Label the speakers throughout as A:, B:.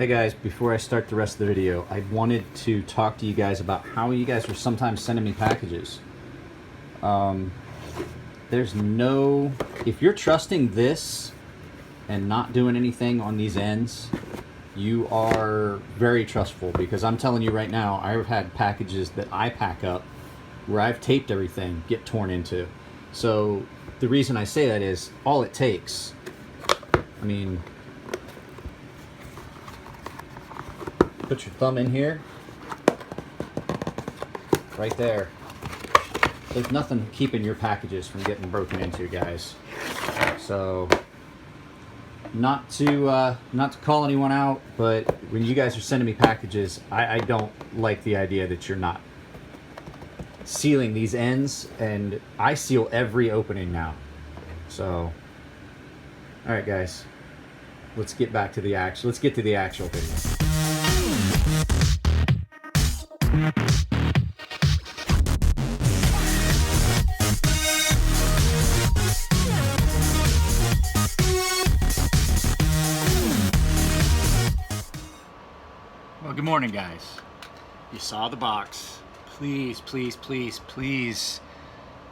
A: Hey guys, before I start the rest of the video, I wanted to talk to you guys about how you guys are sometimes sending me packages. There's no... If you're trusting this and not doing anything on these ends, you are very trustful, because I'm telling you right now, I've had packages that I pack up where I've taped everything get torn into. So the reason I say that is all it takes, I mean, put your thumb in here, right there. There's nothing keeping your packages from getting broken into, guys. So, not to call anyone out, but when you guys are sending me packages, I don't like the idea that you're not sealing these ends, and I seal every opening now. So, all right, guys, let's get back to the actual. Let's get to the actual video. Well, good morning, guys. You saw the box. Please, please, please, please.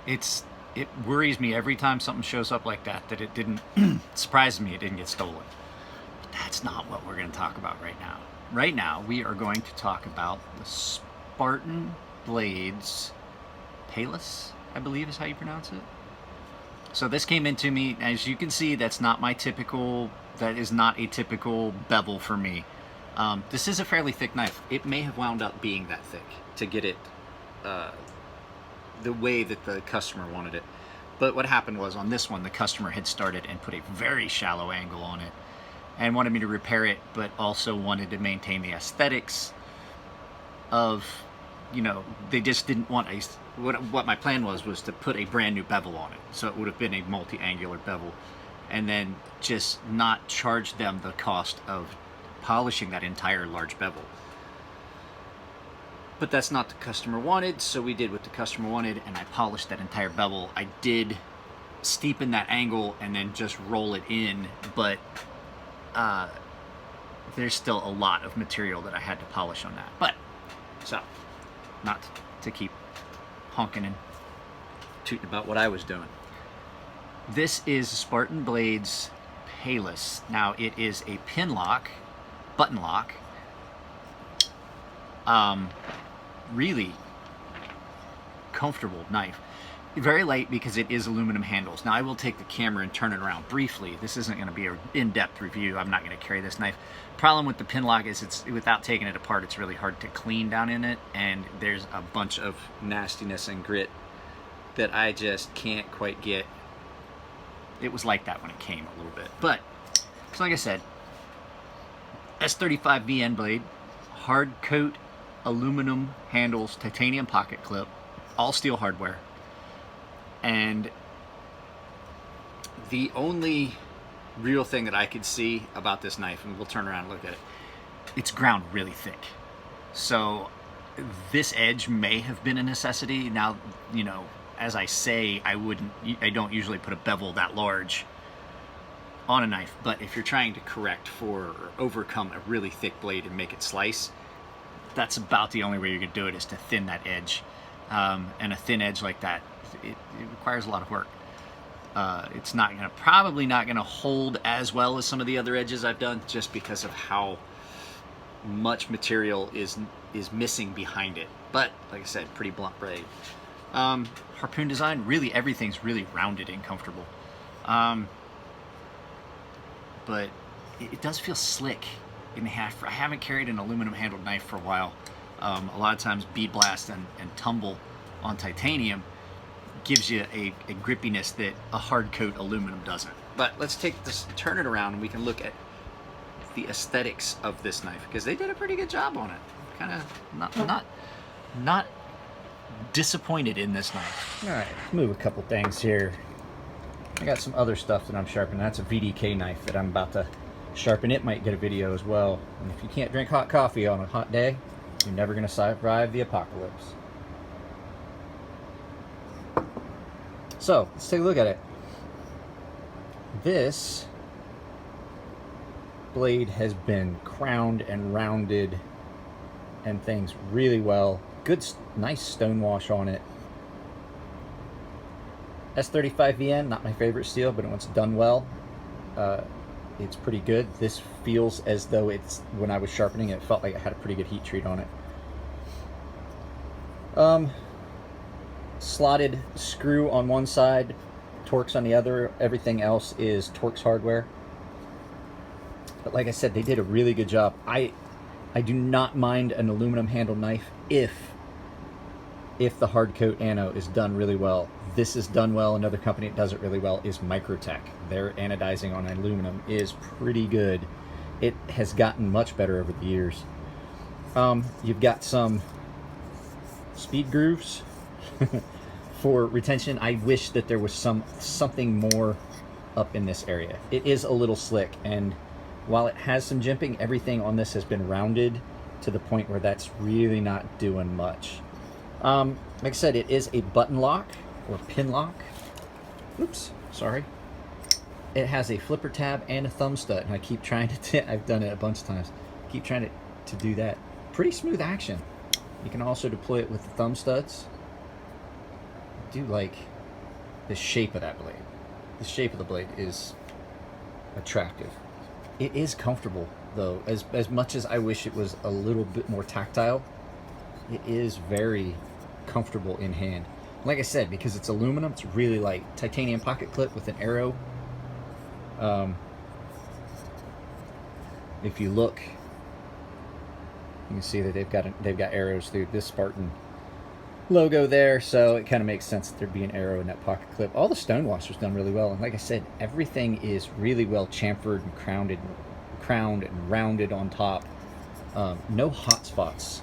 A: It worries me every time something shows up like that it didn't surprise me it didn't get stolen. But that's not what we're going to talk about right now. Right now, we are going to talk about the Spartan blades. Pallas, I believe is how you pronounce it. So this came into me, as you can see, that is not a typical bevel for me. This is a fairly thick knife. It may have wound up being that thick to get it the way that the customer wanted it. But what happened was, on this one, the customer had started and put a very shallow angle on it and wanted me to repair it, but also wanted to maintain the aesthetics of, you know, they just didn't want a... What my plan was to put a brand new bevel on it. So it would have been a multi-angular bevel, and then just not charge them the cost of polishing that entire large bevel. But that's not the customer wanted, so we did what the customer wanted, and I polished that entire bevel. I did steepen that angle and then just roll it in, but there's still a lot of material that I had to polish on that. But, so, not to keep honking and tooting about what I was doing. This is Spartan Blades Pallas. Now, it is a pin lock, button lock. Really comfortable knife. Very light because it is aluminum handles. Now I will take the camera and turn it around briefly. This isn't going to be an in-depth review. I'm not going to carry this knife. Problem with the pin lock is it's, without taking it apart, it's really hard to clean down in it, and there's a bunch of nastiness and grit that I just can't quite get. It was like that when it came a little bit. But, so like I said, S35 VN blade, hard coat aluminum handles, titanium pocket clip, all steel hardware. And the only real thing that I could see about this knife, and we'll turn around and look at it, it's ground really thick. So this edge may have been a necessity. Now, you know, as I say, I don't usually put a bevel that large on a knife, but if you're trying to correct for or overcome a really thick blade and make it slice, that's about the only way you could do it, is to thin that edge. And a thin edge like that, it requires a lot of work. It's probably not gonna hold as well as some of the other edges I've done, just because of how much material is missing behind it. But like I said, pretty blunt blade. Harpoon design, really everything's really rounded and comfortable. But it does feel slick in the half. I haven't carried an aluminum handled knife for a while. A lot of times bead blast and tumble on titanium gives you a grippiness that a hard coat aluminum doesn't. But let's take this, turn it around, and we can look at the aesthetics of this knife, because they did a pretty good job on it. Kind of not disappointed in this knife. All right, let's move a couple things here. I got some other stuff that I'm sharpening. That's a VDK knife that I'm about to sharpen. It might get a video as well. And if you can't drink hot coffee on a hot day, you're never going to survive the apocalypse. So, let's take a look at it. This
B: blade has been crowned and rounded and things really well. Good, nice stone wash on it. S35VN, not my favorite steel, but when it's done well, it's pretty good. This feels as though it's, when I was sharpening it, felt like it had a pretty good heat treat on it. Slotted screw on one side, Torx on the other. Everything else is Torx hardware. But like I said, they did a really good job. I do not mind an aluminum handled knife if the hard coat ano is done really well. This is done well. Another company that does it really well is Microtech. Their anodizing on aluminum is pretty good. It has gotten much better over the years. You've got some speed grooves for retention. I wish that there was something more up in this area. It is a little slick, and while it has some jimping, everything on this has been rounded to the point where that's really not doing much. Like I said, it is a button lock or pin lock. Oops, sorry. It has a flipper tab and a thumb stud, and I keep trying to, I've done it a bunch of times, keep trying to do that. Pretty smooth action. You can also deploy it with the thumb studs. I do like the shape of that blade. The shape of the blade is attractive. It is comfortable, though. As much as I wish it was a little bit more tactile, it is very comfortable in hand. Like I said, because it's aluminum, it's really light. Titanium pocket clip with an arrow. If you look, you can see that they've got arrows through this Spartan logo there, so it kind of makes sense that there'd be an arrow in that pocket clip. All the stonewash was done really well, and like I said, everything is really well chamfered and crowned and rounded on top. No hot spots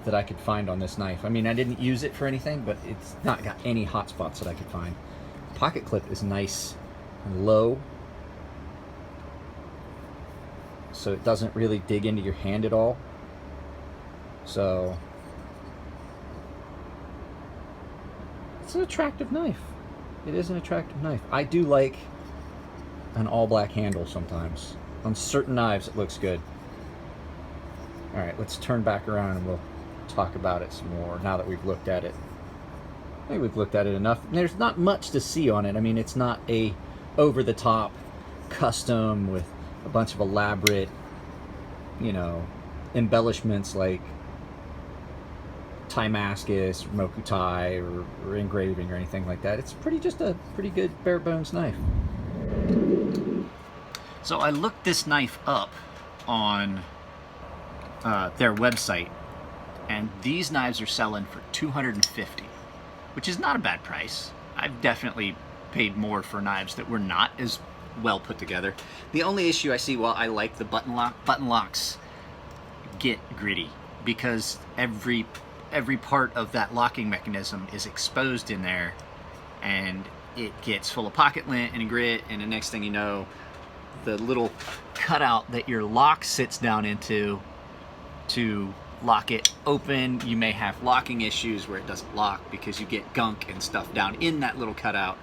B: that I could find on this knife. I mean, I didn't use it for anything, but it's not got any hot spots that I could find. Pocket clip is nice and low, so it doesn't really dig into your hand at all. So it's an attractive knife. It is an attractive knife. I do like an all black handle sometimes. On certain knives it looks good. Alright, let's turn back around and we'll talk about it some more now that we've looked at it. I think we've looked at it enough. There's not much to see on it. I mean, it's not a over-the-top custom with a bunch of elaborate, you know, embellishments like Timascus, Mokutai, or engraving or anything like that. It's just a pretty good bare bones knife.
A: So I looked this knife up on their website, and these knives are selling for $250, which is not a bad price. I've definitely paid more for knives that were not as well put together. The only issue I see, while I like the button locks get gritty because every part of that locking mechanism is exposed in there, and it gets full of pocket lint and grit, and the next thing you know, the little cutout that your lock sits down into to lock it open, you may have locking issues where it doesn't lock because you get gunk and stuff down in that little cutout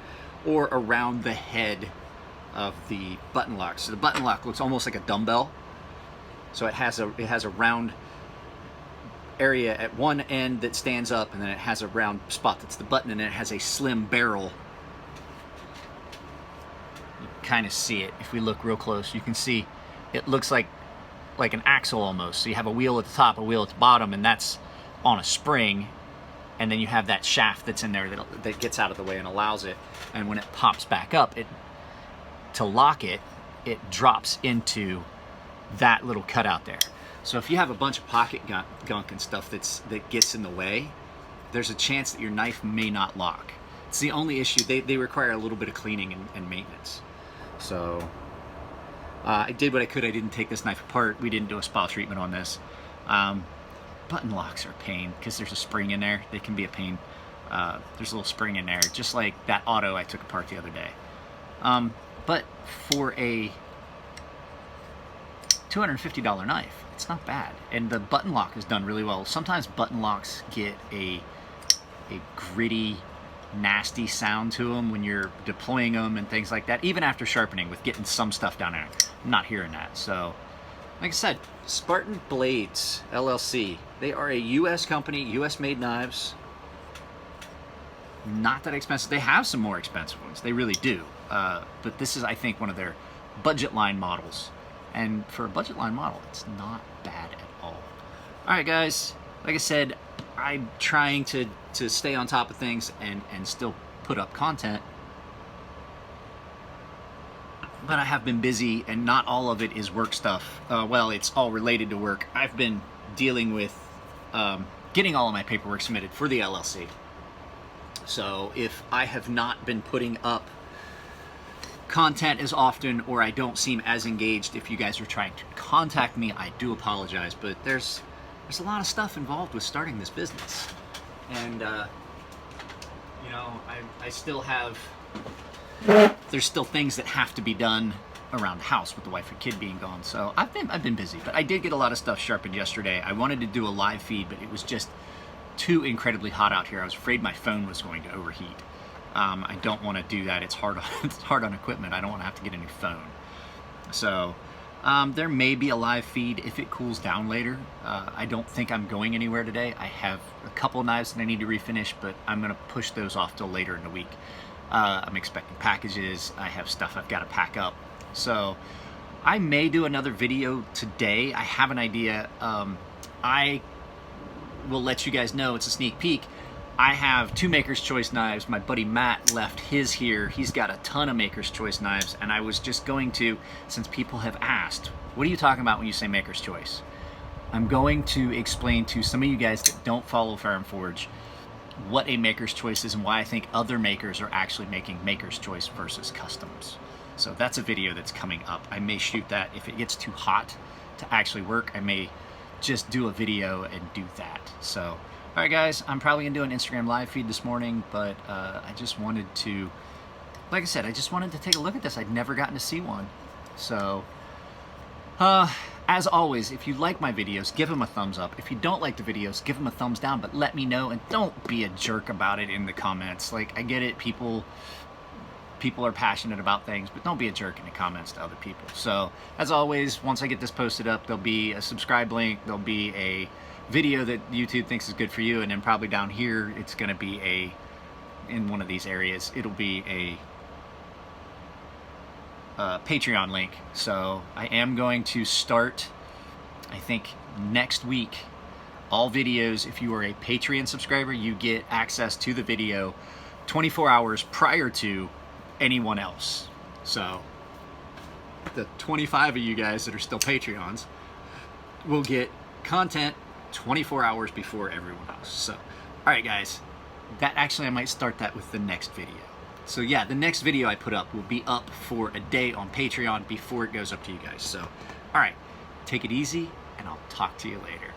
A: or around the head of the button lock. So the button lock looks almost like a dumbbell. So it has a round area at one end that stands up, and then it has a round spot that's the button, and then it has a slim barrel. You kind of see it if we look real close. You can see it looks like an axle almost. So you have a wheel at the top, a wheel at the bottom, and that's on a spring, and then you have that shaft that's in there that gets out of the way and allows it, and when it pops back up, to lock it drops into that little cutout there. So if you have a bunch of pocket gunk and stuff that gets in the way, there's a chance that your knife may not lock. It's the only issue. They require a little bit of cleaning and maintenance. So I did what I could. I didn't take this knife apart. We didn't do a spa treatment on this. Button locks are a pain because there's a spring in there. They can be a pain. There's a little spring in there, just like that auto I took apart the other day. But for a $250 knife, it's not bad. And the button lock is done really well. Sometimes button locks get a gritty, nasty sound to them when you're deploying them and things like that, even after sharpening, with getting some stuff down there. I'm not hearing that. So, like I said, Spartan Blades LLC. They are a U.S. company, U.S. made knives. Not that expensive. They have some more expensive ones. They really do. But this is, I think, one of their budget line models. And for a budget line model, it's not bad at all. All right, guys. Like I said, I'm trying to stay on top of things and still put up content. But I have been busy, and not all of it is work stuff. Well, it's all related to work. I've been dealing with getting all of my paperwork submitted for the LLC. So if I have not been putting up content as often, or I don't seem as engaged, if you guys are trying to contact me, I do apologize. But there's a lot of stuff involved with starting this business. And, you know, I still have... There's still things that have to be done around the house with the wife and kid being gone. So I've been busy, but I did get a lot of stuff sharpened yesterday. I wanted to do a live feed, but it was just too incredibly hot out here. I was afraid my phone was going to overheat. I don't want to do that. It's hard on equipment. I don't want to have to get a new phone. So there may be a live feed if it cools down later. I don't think I'm going anywhere today. I have a couple knives that I need to refinish, but I'm going to push those off till later in the week. I'm expecting packages. I have stuff I've got to pack up. So I may do another video today. I have an idea. I will let you guys know. It's a sneak peek. I have 2 Maker's Choice knives. My buddy Matt left his here. He's got a ton of Maker's Choice knives, and I was just going to, since people have asked, what are you talking about when you say Maker's Choice? I'm going to explain to some of you guys that don't follow Fire and Forge what a Maker's Choice is and why I think other makers are actually making Maker's Choice versus customs. So that's a video that's coming up. I may shoot that. If it gets too hot to actually work, I may just do a video and do that. So, all right, guys, I'm probably gonna do an Instagram live feed this morning, but I just wanted to, like I said, I just wanted to take a look at this. I'd never gotten to see one. So, as always, if you like my videos, give them a thumbs up. If you don't like the videos, give them a thumbs down, but let me know, and don't be a jerk about it in the comments. Like, I get it, people are passionate about things, but don't be a jerk in the comments to other people. So, as always, once I get this posted up, there'll be a subscribe link, there'll be a video that YouTube thinks is good for you, and then probably down here, it's gonna be in one of these areas, it'll be a Patreon link. So I am going to start, I think, next week, all videos. If you are a Patreon subscriber, you get access to the video 24 hours prior to anyone else. So the 25 of you guys that are still Patreons will get content 24 hours before everyone else. So, all right, guys, that actually, I might start that with the next video. So yeah, the next video I put up will be up for a day on Patreon before it goes up to you guys. So, all right, take it easy, and I'll talk to you later.